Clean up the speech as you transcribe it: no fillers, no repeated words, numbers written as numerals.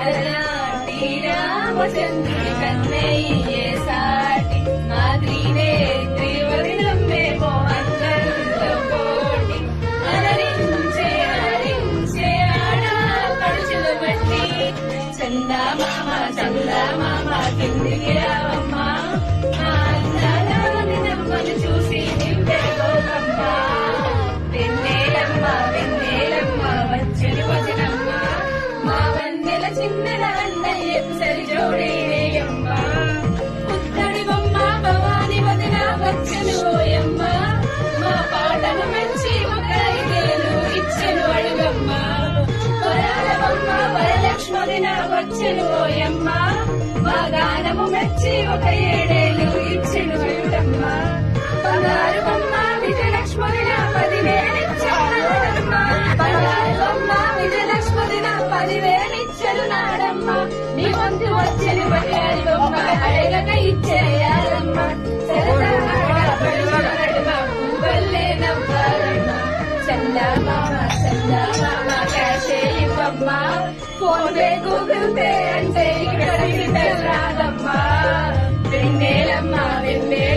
అలాంటి రామచంద్రుడి కన్నయ్యే సాటి మా త్రినేత్రి వదినమ్మేమో అందరిలో పోటీ అలరించే ఆడపడుచుల బట్టి చందమామ చందమామ కిందికి రావమ్మా మా అందాల వదినమ్మను చూసి నింపెరుగోకమ్మా వెన్నెలమ్మ వెన్నెలమ్మ వచ్చెను వదినమ్మ మా వన్నెల చిన్నెల అన్నయ్యకు సరి జోడేయమ్మ పుత్తడి బొమ్మ భవాని వదిన వచ్చెను ఓయమ్మ మా పాటను మెచ్చి ఒక 5 ఏళ్ళు ఇచ్చెను అడుగమ్మ వరాల బొమ్మ వరలక్ష్మదిన వచ్చెను ఓయమ్మ మా గానము మెచ్చి ఒక 7 ఏళ్ళు ఇచ్చెను అడుగమ్మ బంగారు బొమ్మ విజయలక్ష్మదిన 10,000 ఇచ్చెను బంగారు బొమ్మ విజయలక్ష్మదిన 10,000 ఇచ్చెను నాడమ్మ నీ వంతు వచ్చెను బంగారు బొమ్మ అడగక ఇచ్చేయాలమ్మ సరదాగా పడుచునడుమ పువ్వల్లే నవ్వాలమ్మ చందమామ చందమామ క్యాషే ఇవ్వమ్మ ఫోన్ పే గూగుల్ పే అంటే ఇక్కడ రాదమ్మా వెన్నెలమ్మ వెన్నెల